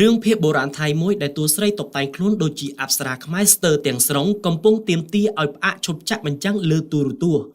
រឿងភាពបុរាណថៃមួយដែលតួស្រីតុបតែងខ្លួនដូចជាអប្សរាខ្មែរស្ទើរទាំងស្រុងកំពុងទាមទារឲ្យផ្អាកឈប់ចាក់បញ្ចាំងលើទូរទស្សន៍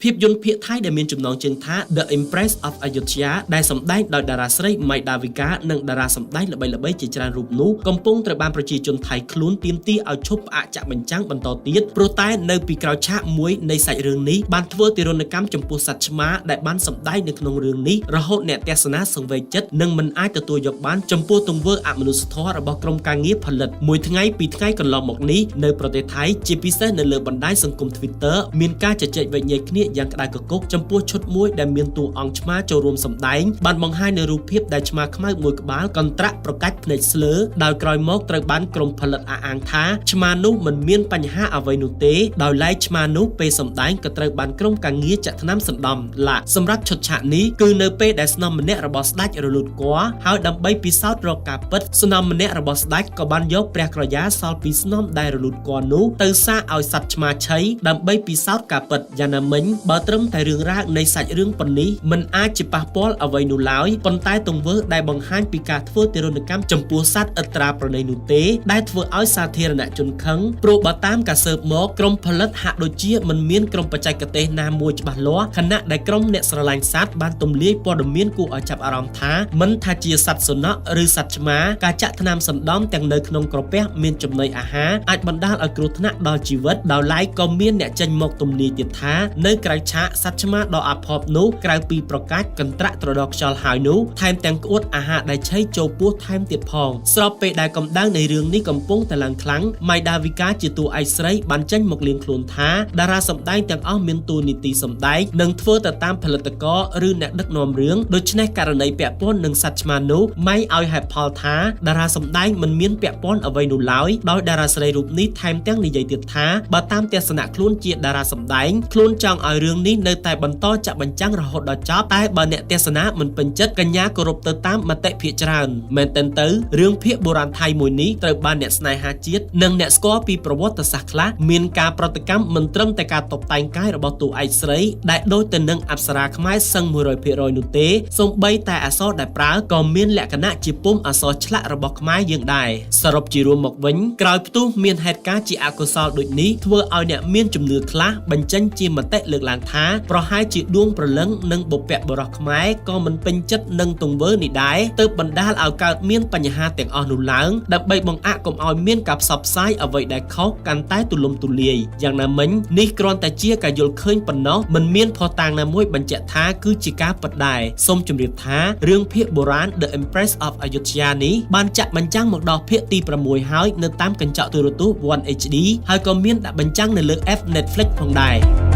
ភាពយន្តភាគថៃដែលមានចំណងជើងថា The Empress of Ayodhya ដែលសម្ដែងដោយតារាស្រី ម៉ៃ ដាវីកា និងតារាសម្ដែងល្បីៗជាច្រើនរូបនោះកំពុងត្រូវបានប្រជាជនថៃខ្លួនទាមទារឲ្យឈប់ផ្អាកចាក់បញ្ចាំងបន្តទៀតព្រោះតែនៅពីក្រោយឆាកមួយនៃសាច់រឿងនេះបានធ្វើទារុណកម្មចំពោះសត្វឆ្មាដែលបានសម្ដែងនៅក្នុងរឿងនេះរហូតអ្នកទស្សនាសង្វេគចិត្តនិងមិនអាចទទួលយកបានចំពោះទង្វើអមនុស្សធម៌របស់ក្រុមការងារផលិតមួយថ្ងៃពីរថ្ងៃកន្លងមកនេះនៅប្រទេសថៃជាពិសេសនៅលើបណ្ដាញសង្គម Twitter មានការជជែកវែកញែកគ្នាយ៉ាងក្តៅគគុកចំពោះឈុតមួយដែលមានតួអង្គឆ្មាចូលរួមសម្ដែងបានបង្ហាញនៅរូបភាពដែលឆ្មាខ្មៅមួយក្បាលកន្ត្រាក់ប្រកាច់ភ្នែកស្លើដោយក្រោយមកត្រូវបានក្រុមផលិតអះអាងថាឆ្មានោះមិនមានបញ្ហាអ្វីនោះទេដោយឡែកឆ្មានោះពេលសម្ដែងក៏ត្រូវបានក្រុមការងារចាក់ថ្នាំសណ្ដំឡាសម្រាប់ឈុតឆាកនេះគឺនៅពេលដែលស្នំម្នាក់របស់ស្ដេចរលូតគភ៌ហើយដើម្បីពិសោធន៍រកការពិតស្នំម្នាក់របស់ស្ដេចក៏បានយកព្រះក្រយ៉ាសល់ពីស្នំដែលរលូតគភ៌នោះទៅសាកឲ្យសត្វឆ្មាឆីដើម្បីពិសោធន៍ការពិតយ៉ាងណាមិញបើត្រឹមតែរឿងរ៉ាវនៃសាច់រឿងប៉ុណ្នេះមិនអាចជាប៉ះពាល់អ្វីនោះឡើយប៉ុន្តែទង្វើដែលបង្ហាញពីការធ្វើទារុណកម្មចំពោះសត្វឥត្រាប្រណីនោះទេដែលធ្វើឲ្យសាធារណជនខឹងព្រោះបើតាមការស៊ើបមកក្រុមផលិតហាក់ដូចជាមិនមានក្រុមបច្ចេកទេសណាមួយច្បាស់លាស់ខណៈដែលក្រុមអ្នកស្រឡាញ់សត្វបានទម្លាយព័ត៌មានគួរឲ្យចាប់អារម្មណ៍ថាមិនថាជាសត្វសុណក់ឬសត្វឆ្មាការចាក់ថ្នាំសណ្ដំទាំងនៅក្នុងក្រពះមានចំណីអាហារអាចបណ្ដាលឲ្យគ្រោះថ្នាក់ដល់ជីវិតដោយឡែកក៏មានអ្នកចេញមកទម្លាយទៀតថានៅក្រៅឆាកសត្វឆ្មាដ៏អភ័ព្វនោះក្រៅពីប្រកាច់កន្ត្រាក់ត្រដកខ្យល់ហើយនោះថែមទាំងក្អួតអាហារដែលឆីចូលពោះថែមទៀតផងស្របពេលដែលកម្ដៅនៃរឿងនេះកំពុងតែឡើងខ្លាំងម៉ៃ ដាវីកាជាតួឯកស្រីបានចេញមកលៀងខ្លួនថាតារាសម្ដែងទាំងអស់មានតួនាទីសម្ដែងនិងធ្វើទៅតាមផលិតករឬអ្នកដឹកនាំរឿងដូច្នេះករណីពាក់ព័ន្ធនឹងសត្វឆ្មានោះម៉ៃឲ្យហេតុផលថាតារាសម្ដែងមិនមានពាក់ព័ន្ធអ្វីនោះឡើយដោយតារាស្រីរូបនេះថែមទាំងនិយាយទៀតថាបើតាមទស្សនៈខ្លួនជាតារាសម្ដែងខ្លួនចង់ឲ្យរឿងនេះនៅតែបន្តចាក់បញ្ចាំងរហូតដល់ចប់តែបើអ្នកទស្សនាមិនពេញចិត្តកញ្ញាគោរពទៅតាមមតិភាគច្រើនមែនទែនទៅរឿងភាគបុរាណថៃមួយនេះត្រូវបានអ្នកស្នេហាជាតិនិងអ្នកស្គាល់ពីប្រវត្តិសាស្ត្រខ្លះមានការប្រតិកម្មមិនត្រឹមតែការតុបតែងកាយរបស់តួឯកស្រីដែលដូចទៅនឹងអប្សរាខ្មែរសឹង 100% នោះទេសូម្បីតែអក្សរដែលប្រើក៏មានលក្ខណៈជាពុម្ពអក្សរឆ្លាក់របស់ខ្មែរយើងដែរសរុបជារួមមកវិញក្រោយផ្ទុះមានហេតុការណ៍ជាអកុសលដូចនេះធ្វើឲ្យអ្នកមានជំនឿខ្លះបញ្ចេញជាមតិលើកឡើងថាប្រហែលជាដួងព្រលឹងនិងបុព្វបុរសខ្មែរក៏មិនពេញចិត្តនឹងទង្វើនេះដែរទើបបណ្ដាលឲ្យកើតមានបញ្ហាទាំងអស់នោះឡើងដើម្បីបង្អាក់កុំឲ្យមានការផ្សព្វផ្សាយអ្វីដែលខុសកាន់តែទូលំទូលាយយ៉ាងណាមិញនេះគ្រាន់តែជាការយល់ឃើញប៉ុណ្ណោះមិនមានភស្តុតាងណាមួយបញ្ជាក់ថាគឺជាការពិតដែរសូមជម្រាបថារឿងភាគបុរាណ The Empress of Ayodhya នេះបានចាក់បញ្ចាំងមកដល់ភាគទី6ហើយនៅតាមកញ្ចក់ទូរទស្សន៍ One HD ហើយក៏មានដាក់បញ្ចាំងនៅលើ App Netflix ផងដែរ